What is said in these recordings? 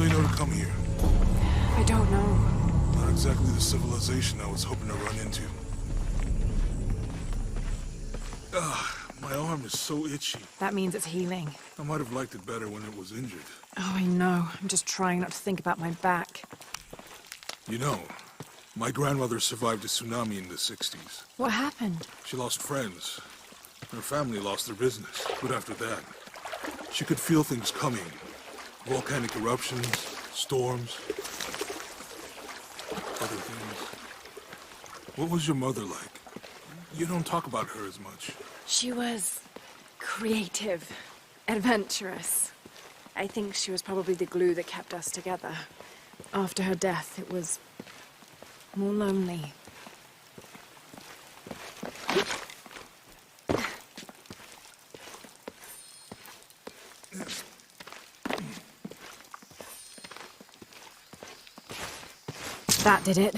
they know to come here? I don't know. Not exactly the civilization I was hoping to run into. My arm is so itchy. That means it's healing. I might have liked it better when it was injured. Oh, I know. I'm just trying not to think about my back. You know, my grandmother survived a tsunami in the 60s. What happened? She lost friends. Her family lost their business. But after that, she could feel things coming. Volcanic eruptions, storms, other things. What was your mother like? You don't talk about her as much. She was creative, adventurous. I think she was probably the glue that kept us together. After her death, it was more lonely. That did it.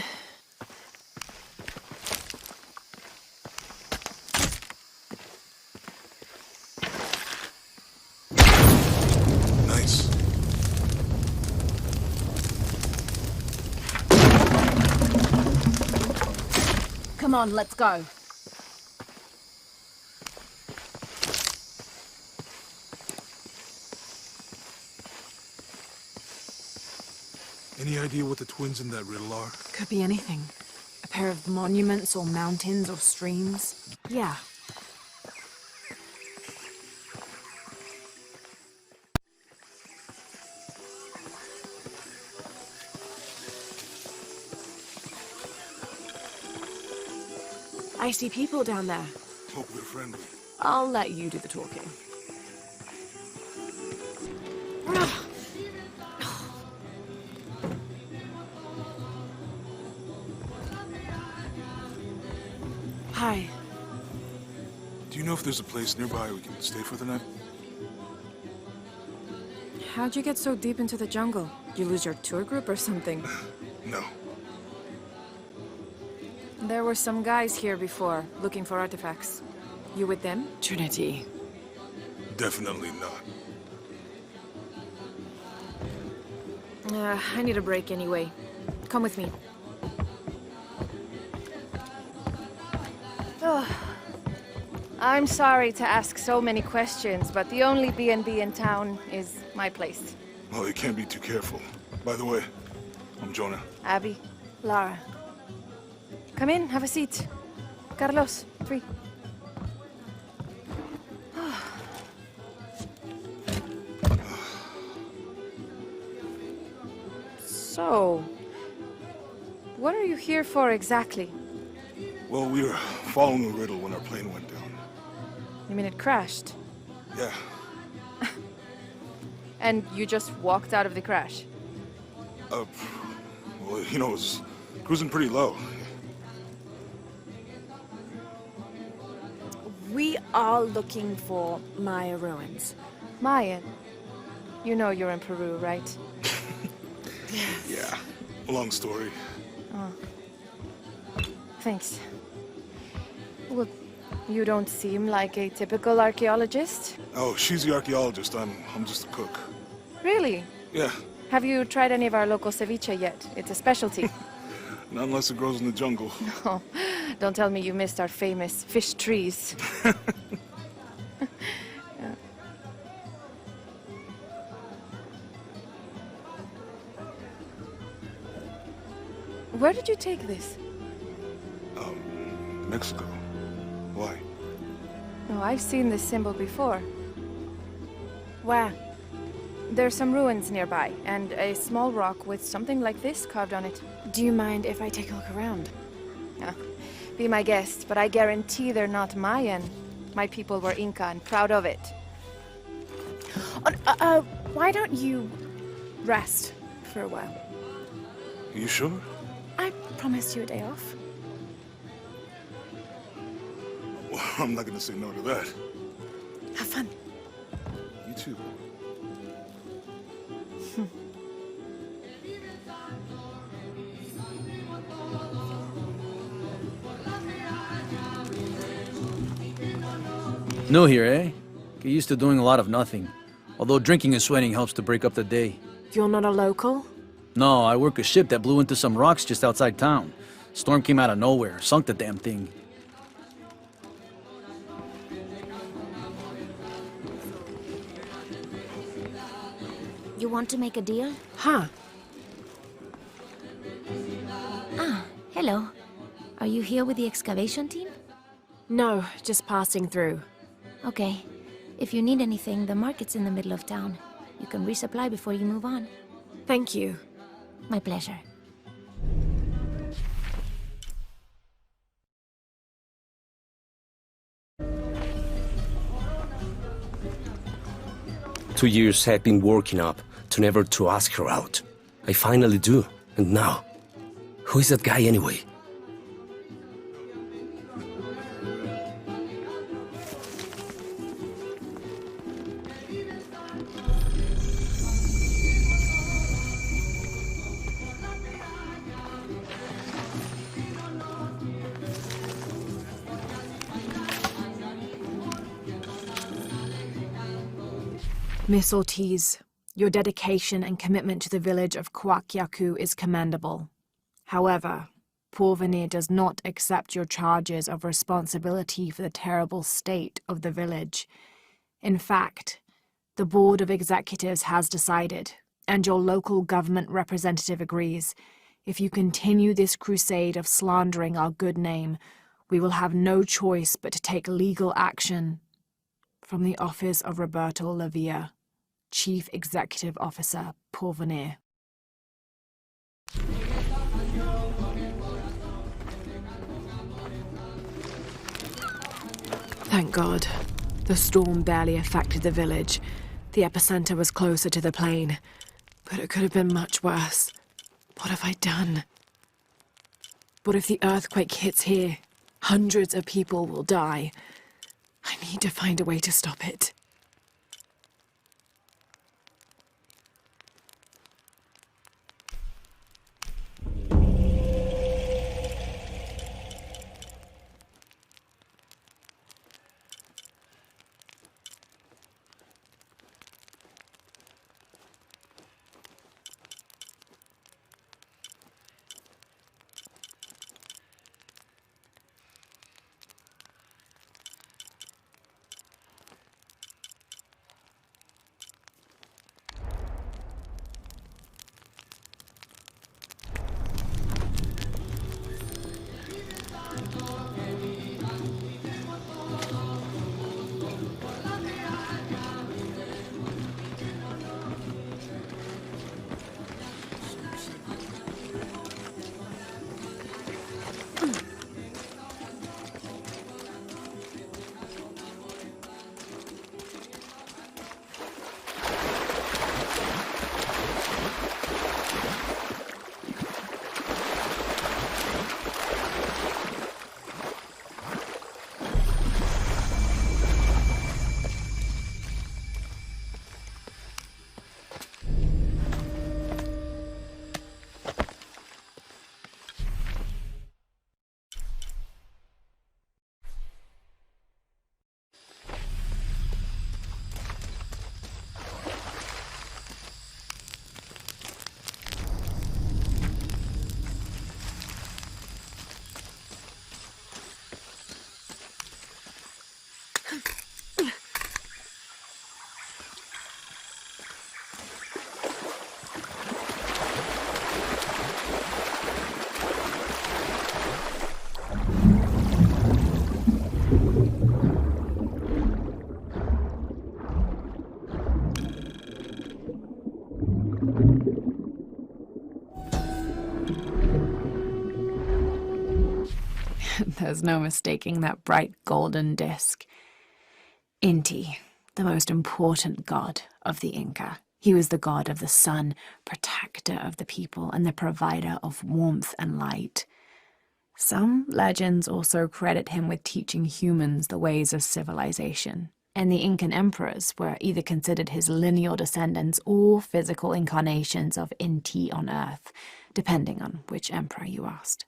Nice. Come on, let's go. Any idea what the twins in that riddle are? Could be anything. A pair of monuments or mountains or streams. Yeah. I see people down there. Hope they're friendly. I'll let you do the talking. Hi. Do you know if there's a place nearby we can stay for the night? How'd you get so deep into the jungle? You lose your tour group or something? No. There were some guys here before, looking for artifacts. You with them? Trinity. Definitely not. I need a break anyway. Come with me. I'm sorry to ask so many questions, but the only B&B in town is my place. Well, you can't be too careful. By the way, I'm Jonah. Abby, Lara. come in, have a seat. Carlos, 3. So, what are you here for exactly? Well, we were following a riddle when our plane went down. You mean it crashed? Yeah. And you just walked out of the crash? Well, you know, it was cruising pretty low. We are looking for Maya ruins. Mayan. You know you're in Peru, right? Yeah. Long story. Thanks. Well, you don't seem like a typical archaeologist. Oh, she's the archaeologist. I'm just a cook. Really? Yeah. Have you tried any of our local ceviche yet? It's a specialty. Not unless it grows in the jungle. Oh, don't tell me you missed our famous fish trees. Yeah. Where did you take this? Mexico. Why? Oh, I've seen this symbol before. Where? There's some ruins nearby, and a small rock with something like this carved on it. Do you mind if I take a look around? Be my guest, but I guarantee they're not Mayan. My people were Inca and proud of it. Why don't you rest for a while? You sure? I promised you a day off. Well, I'm not gonna say no to that. Have fun. You too. New here, eh? Get used to doing a lot of nothing. Although drinking and sweating helps to break up the day. You're not a local? No, I work a ship that blew into some rocks just outside town. Storm came out of nowhere, sunk the damn thing. You want to make a deal? Huh. Hello. Are you here with the excavation team? No, just passing through. Okay. If you need anything, the market's in the middle of town. You can resupply before you move on. Thank you. My pleasure. Two years I've been working up to never to ask her out. I finally do, and now, who is that guy anyway? Miss Ortiz, your dedication and commitment to the village of Kwakyaku is commendable. However, Porvenir does not accept your charges of responsibility for the terrible state of the village. In fact, the Board of Executives has decided, and your local government representative agrees, if you continue this crusade of slandering our good name, we will have no choice but to take legal action. From the office of Roberto Lavia, Chief Executive Officer, Porvenir. Thank God. The storm barely affected the village. The epicenter was closer to the plain. But it could have been much worse. What have I done? What if the earthquake hits here? Hundreds of people will die. I need to find a way to stop it. There's no mistaking that bright golden disk. Inti, the most important god of the Inca. He was the god of the sun, protector of the people, and the provider of warmth and light. Some legends also credit him with teaching humans the ways of civilization, and the Incan emperors were either considered his lineal descendants or physical incarnations of Inti on Earth, depending on which emperor you asked.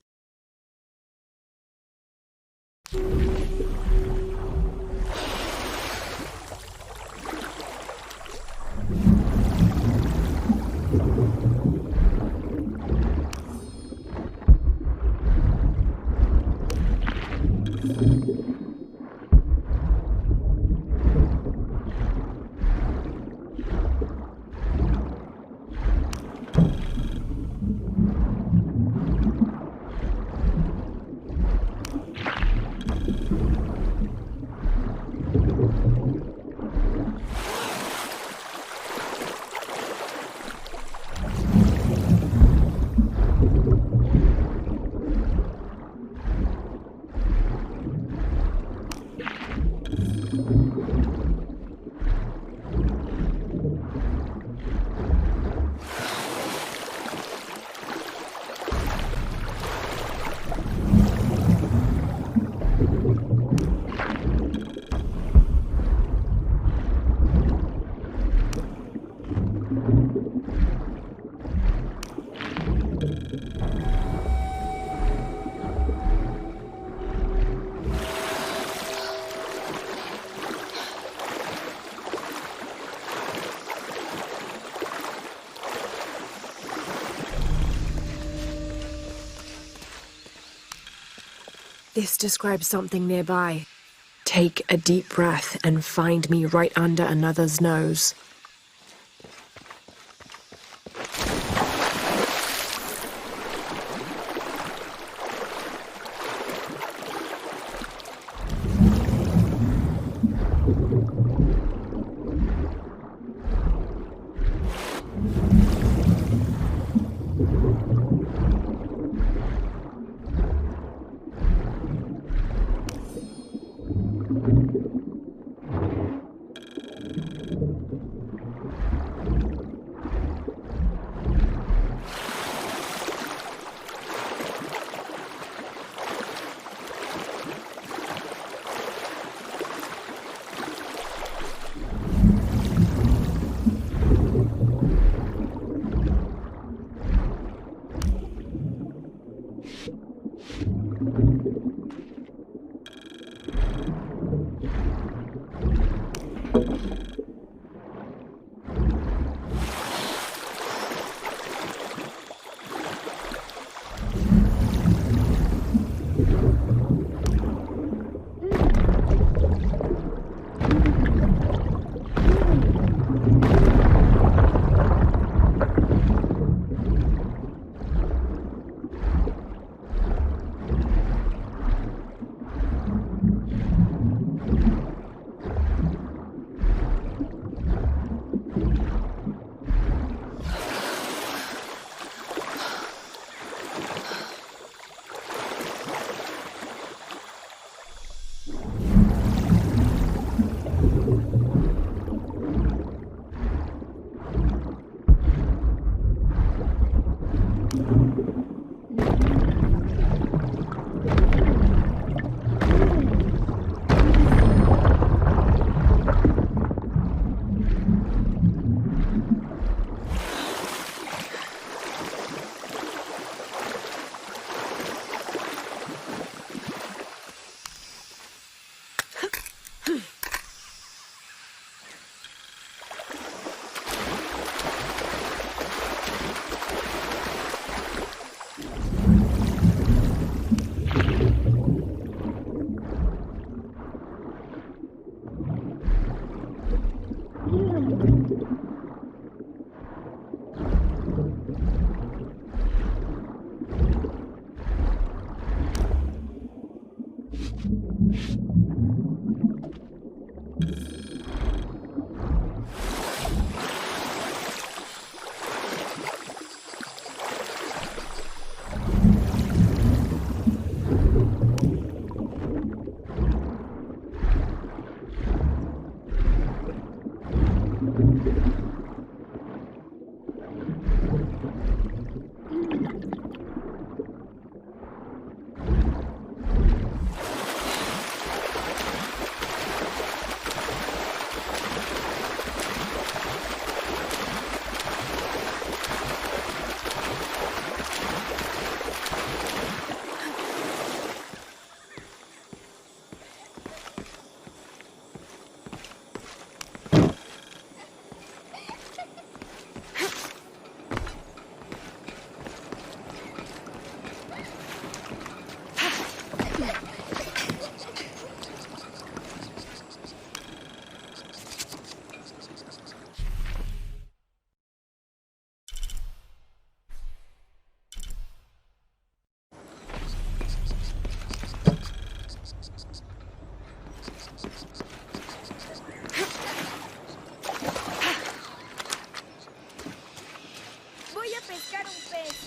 This describes something nearby. Take a deep breath and find me right under another's nose.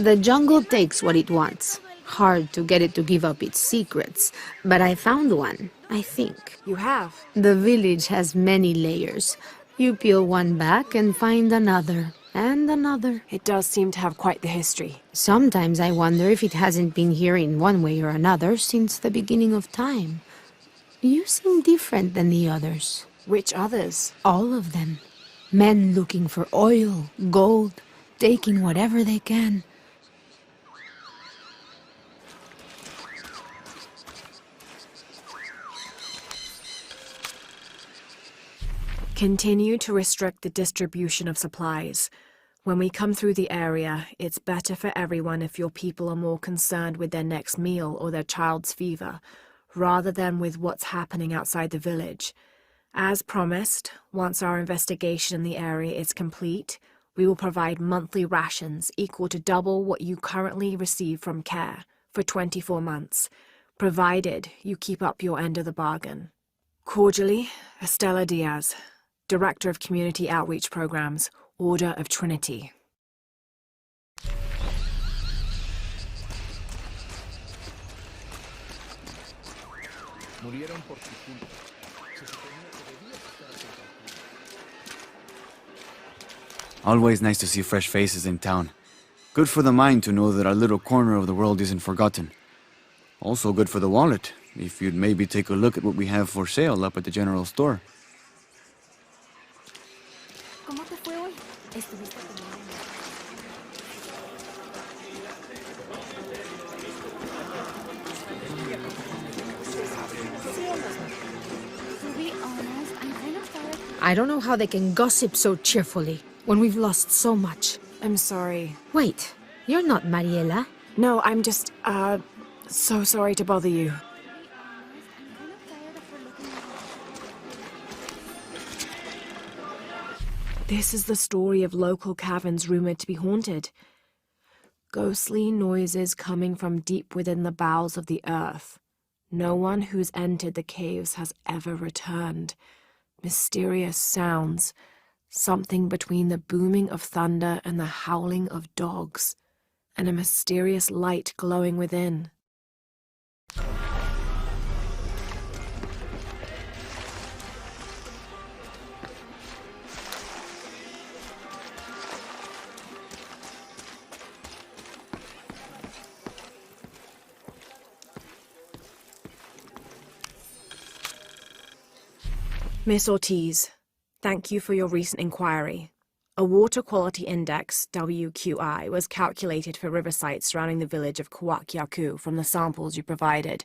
The jungle takes what it wants. Hard to get it to give up its secrets, but I found one, I think. You have? The village has many layers. You peel one back and find another, and another. It does seem to have quite the history. Sometimes I wonder if it hasn't been here in one way or another since the beginning of time. You seem different than the others. Which others? All of them. Men looking for oil, gold, taking whatever they can. Continue to restrict the distribution of supplies. When we come through the area, it's better for everyone if your people are more concerned with their next meal or their child's fever, rather than with what's happening outside the village. As promised, once our investigation in the area is complete, we will provide monthly rations equal to double what you currently receive from care for 24 months, provided you keep up your end of the bargain. Cordially, Estela Diaz, Director of Community Outreach Programs, Order of Trinity. Always nice to see fresh faces in town. Good for the mind to know that our little corner of the world isn't forgotten. Also good for the wallet, if you'd maybe take a look at what we have for sale up at the general store. I don't know how they can gossip so cheerfully when we've lost so much. I'm sorry. Wait, you're not Mariela. No, I'm just, so sorry to bother you. This is the story of local caverns rumored to be haunted. Ghostly noises coming from deep within the bowels of the earth. No one who's entered the caves has ever returned. Mysterious sounds, something between the booming of thunder and the howling of dogs, and a mysterious light glowing within. Miss Ortiz, thank you for your recent inquiry. A water quality index, WQI, was calculated for river sites surrounding the village of Kuwak from the samples you provided,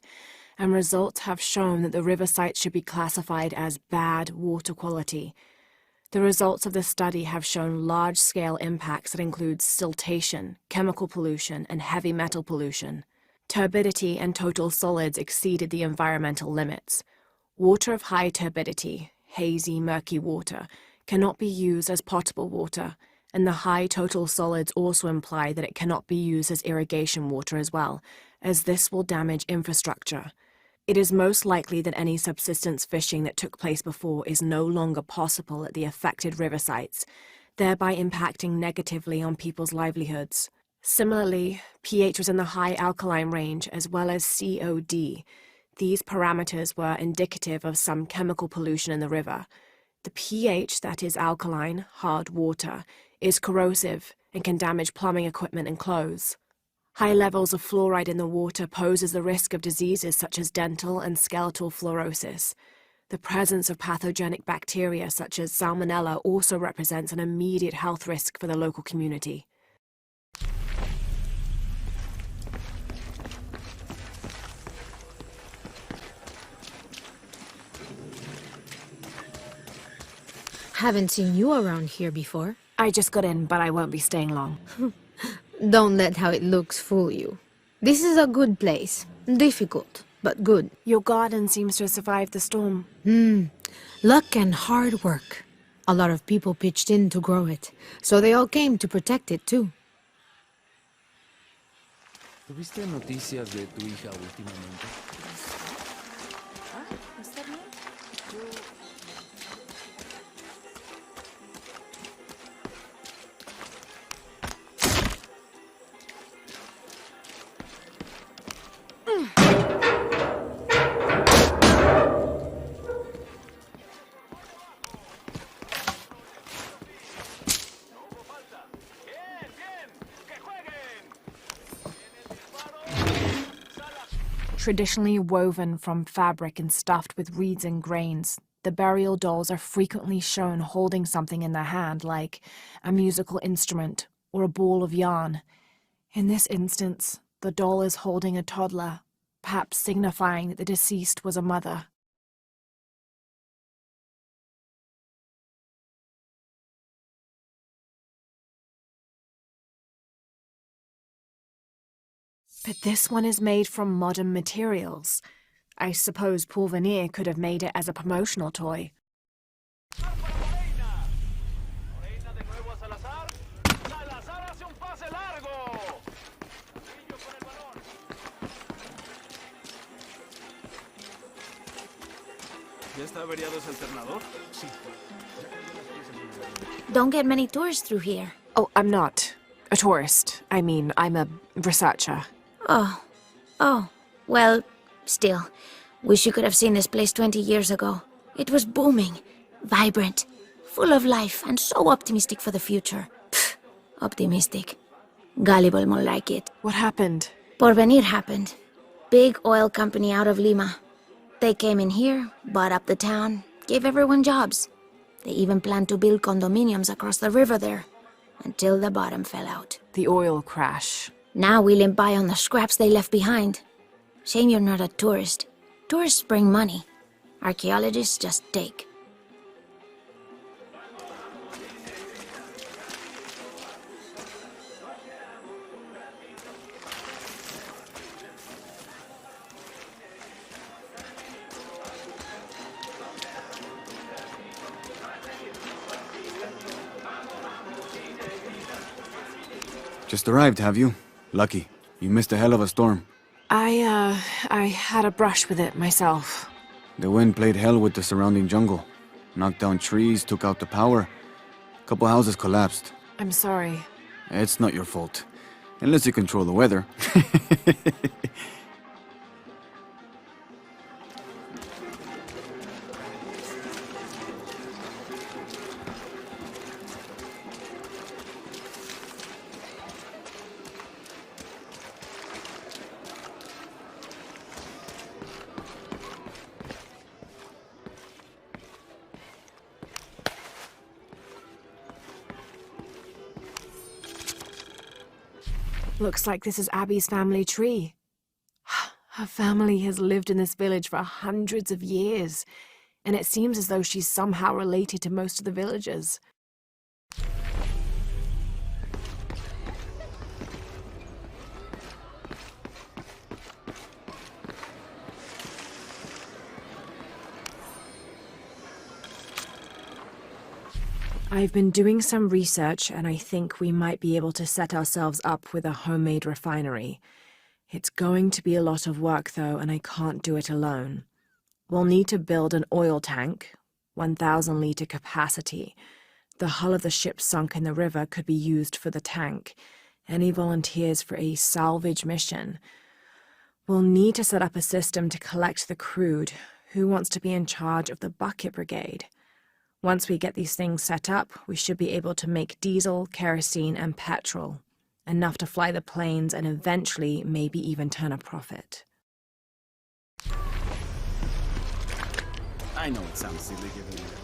and results have shown that the river sites should be classified as bad water quality. The results of the study have shown large-scale impacts that include siltation, chemical pollution, and heavy metal pollution. Turbidity and total solids exceeded the environmental limits. Water of high turbidity, hazy, murky water, cannot be used as potable water, and the high total solids also imply that it cannot be used as irrigation water as well, as this will damage infrastructure. It is most likely that any subsistence fishing that took place before is no longer possible at the affected river sites, thereby impacting negatively on people's livelihoods. Similarly, pH was in the high alkaline range as well as COD. These parameters were indicative of some chemical pollution in the river. The pH, that is alkaline, hard water, is corrosive and can damage plumbing equipment and clothes. High levels of fluoride in the water poses the risk of diseases such as dental and skeletal fluorosis. The presence of pathogenic bacteria such as Salmonella also represents an immediate health risk for the local community. Haven't seen you around here before. I just got in, but I won't be staying long. Don't let how it looks fool you. This is a good place. Difficult, but good. Your garden seems to have survived the storm. Luck and hard work. A lot of people pitched in to grow it, so they all came to protect it too. ¿Tuviste noticias de tu hija últimamente? Traditionally woven from fabric and stuffed with reeds and grains, the burial dolls are frequently shown holding something in their hand, like a musical instrument or a ball of yarn. In this instance, the doll is holding a toddler, perhaps signifying that the deceased was a mother. But this one is made from modern materials. I suppose Paul Veneer could have made it as a promotional toy. Don't get many tourists through here. Oh, I'm not a tourist. I mean, I'm a researcher. Oh. Well, still. Wish you could have seen this place 20 years ago. It was booming, vibrant, full of life, and so optimistic for the future. Pfft, optimistic. Gullible more like it. What happened? Porvenir happened. Big oil company out of Lima. They came in here, bought up the town, gave everyone jobs. They even planned to build condominiums across the river there, until the bottom fell out. The oil crash. Now we limp by on the scraps they left behind. Shame you're not a tourist. Tourists bring money. Archaeologists just take. Just arrived, have you? Lucky. You missed a hell of a storm. I had a brush with it myself. The wind played hell with the surrounding jungle. Knocked down trees, took out the power. A couple houses collapsed. I'm sorry. It's not your fault. Unless you control the weather. Looks like this is Abby's family tree. Her family has lived in this village for hundreds of years, and it seems as though she's somehow related to most of the villagers. I've been doing some research, and I think we might be able to set ourselves up with a homemade refinery. It's going to be a lot of work, though, and I can't do it alone. We'll need to build an oil tank, 1,000-liter capacity. The hull of the ship sunk in the river could be used for the tank. Any volunteers for a salvage mission? We'll need to set up a system to collect the crude. Who wants to be in charge of the bucket brigade? Once we get these things set up, we should be able to make diesel, kerosene, and petrol. Enough to fly the planes and eventually maybe even turn a profit. I know it sounds silly given everything.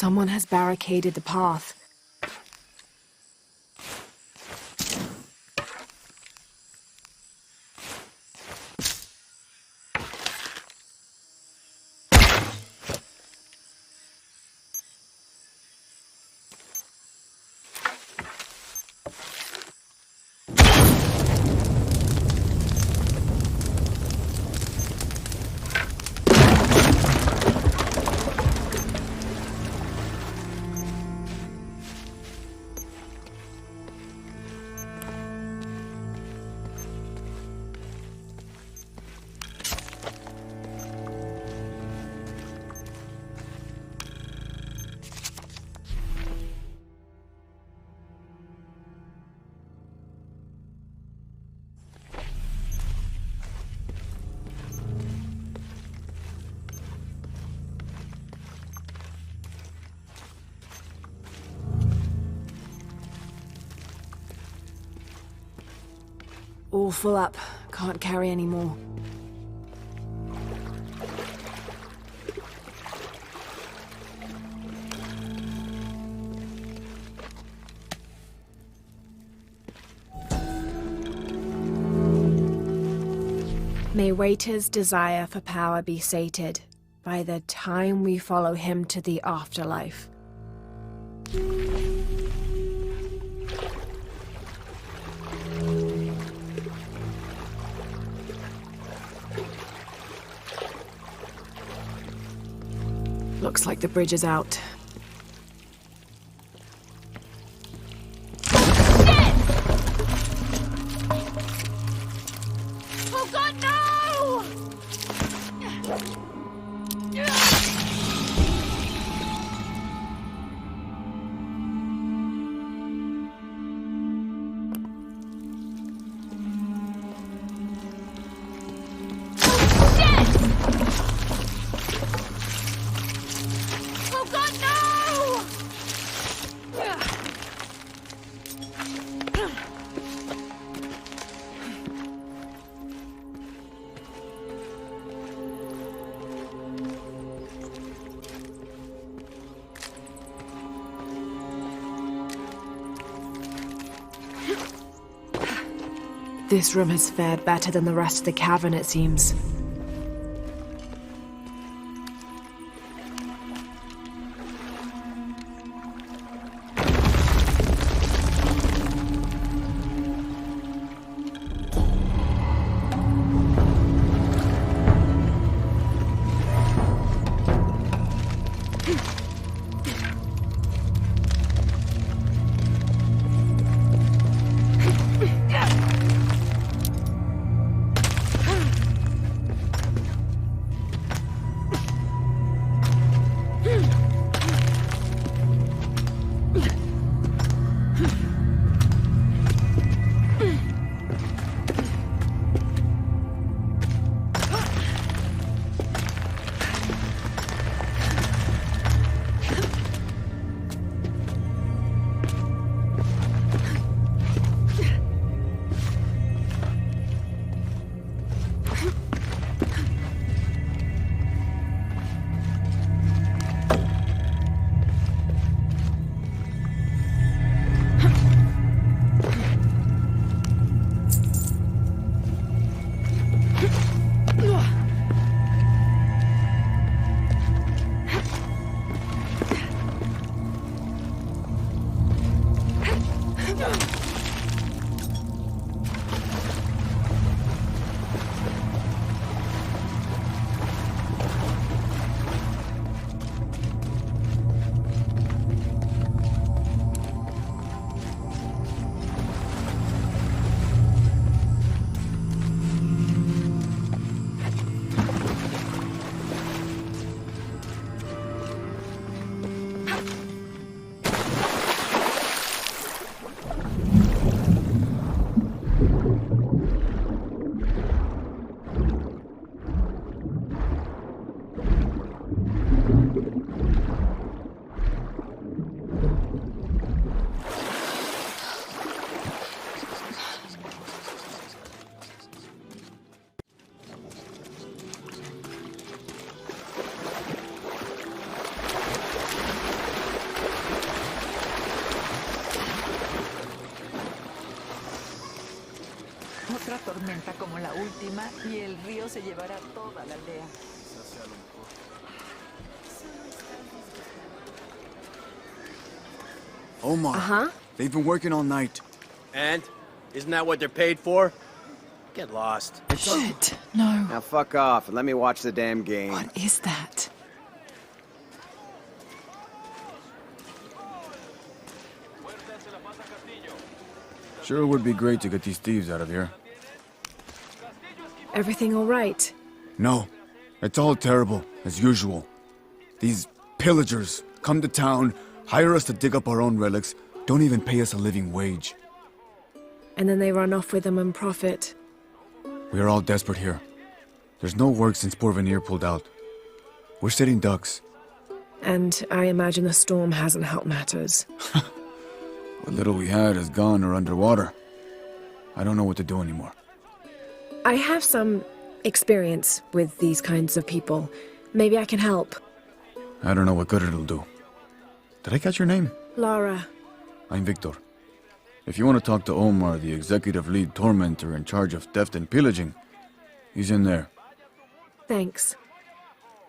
Someone has barricaded the path. All full up. Can't carry any more. May Waiter's desire for power be sated by the time we follow him to the afterlife. Looks like the bridge is out. Oh God, no! This room has fared better than the rest of the cavern, it seems. otra tormenta como la última y el río se llevará toda la aldea. Omar. Uh-huh. They've been working all night. And? Isn't that what they're paid for? Get lost. Shit, no. Now fuck off and let me watch the damn game. What is that? Sure would be great to get these thieves out of here. Everything all right? No. It's all terrible, as usual. These pillagers come to town, hire us to dig up our own relics, don't even pay us a living wage. And then they run off with them and profit. We are all desperate here. There's no work since Porvenir pulled out. We're sitting ducks. And I imagine the storm hasn't helped matters. What little we had is gone or underwater. I don't know what to do anymore. I have some experience with these kinds of people. Maybe I can help. I don't know what good it'll do. Did I catch your name? Lara. I'm Victor. If you want to talk to Omar, the executive lead tormentor in charge of theft and pillaging, he's in there. Thanks.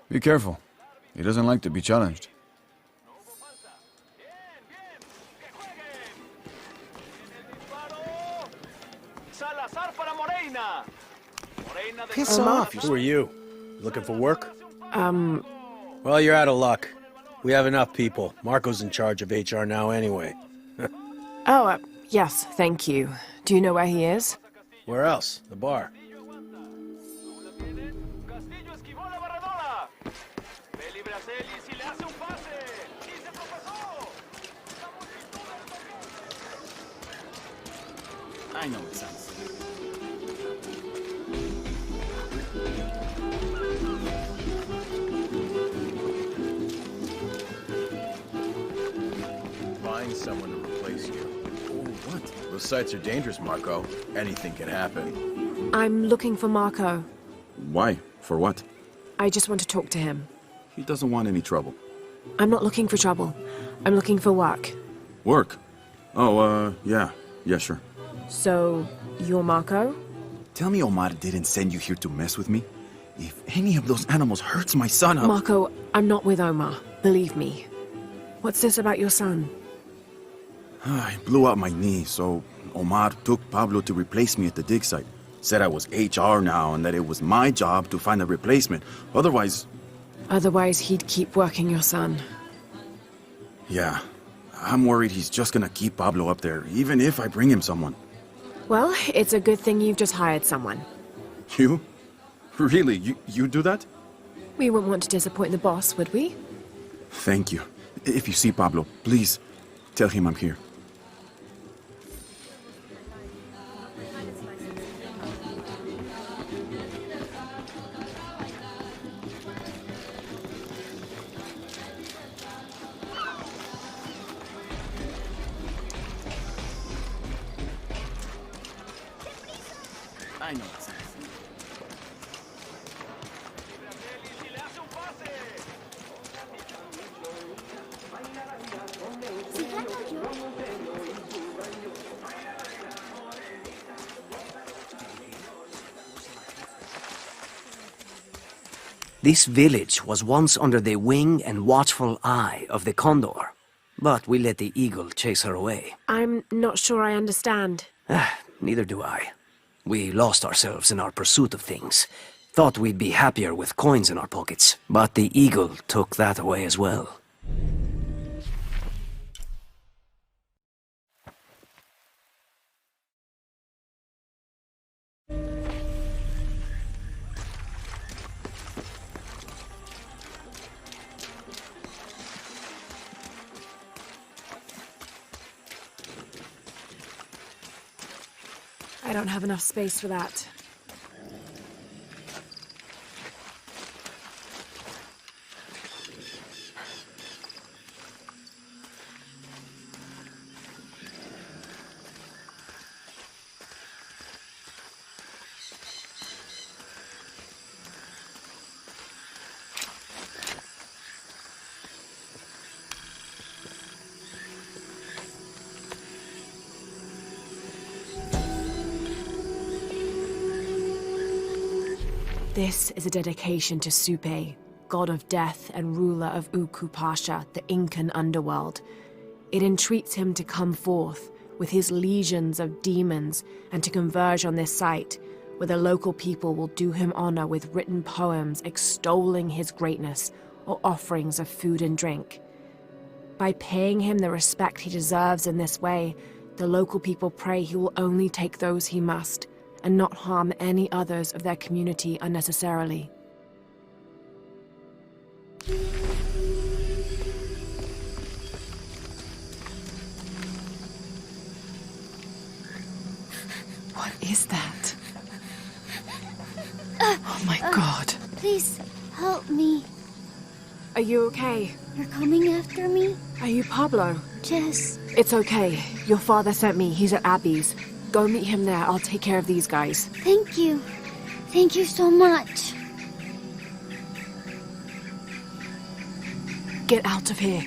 Be careful. He doesn't like to be challenged. Piss off. Who are you? Looking for work? Well, you're out of luck. We have enough people. Marco's in charge of HR now anyway. Yes, thank you. Do you know where he is? Where else? The bar. I know it sounds silly. Find someone to replace you. Oh, what? Those sites are dangerous, Marco. Anything can happen. I'm looking for Marco. Why? For what? I just want to talk to him. He doesn't want any trouble. I'm not looking for trouble. I'm looking for work. Work? Oh, yeah. Yeah, sure. So, you're Marco? Tell me Omar didn't send you here to mess with me? If any of those animals hurts my son, I'll... Marco, I'm not with Omar. Believe me. What's this about your son? I blew out my knee, so Omar took Pablo to replace me at the dig site. Said I was HR now and that it was my job to find a replacement. Otherwise... Otherwise, he'd keep working your son. Yeah. I'm worried he's just gonna keep Pablo up there, even if I bring him someone. Well, it's a good thing you've just hired someone. You? Really? You do that? We wouldn't want to disappoint the boss, would we? Thank you. If you see Pablo, please tell him I'm here. I know it sounds silly. This village was once under the wing and watchful eye of the condor, but we let the eagle chase her away. I'm not sure I understand. Neither do I. We lost ourselves in our pursuit of things. Thought we'd be happier with coins in our pockets, but the eagle took that away as well. I don't have enough space for that. This is a dedication to Supe, god of death and ruler of Uku Pasha, the Incan underworld. It entreats him to come forth with his legions of demons and to converge on this site, where the local people will do him honor with written poems extolling his greatness or offerings of food and drink. By paying him the respect he deserves in this way, the local people pray he will only take those he must, and not harm any others of their community unnecessarily. What is that? Oh my God. Please, help me. Are you okay? You're coming after me? Are you Pablo? Yes. It's okay. Your father sent me. He's at Abby's. Go meet him there. I'll take care of these guys. Thank you. Thank you so much. Get out of here.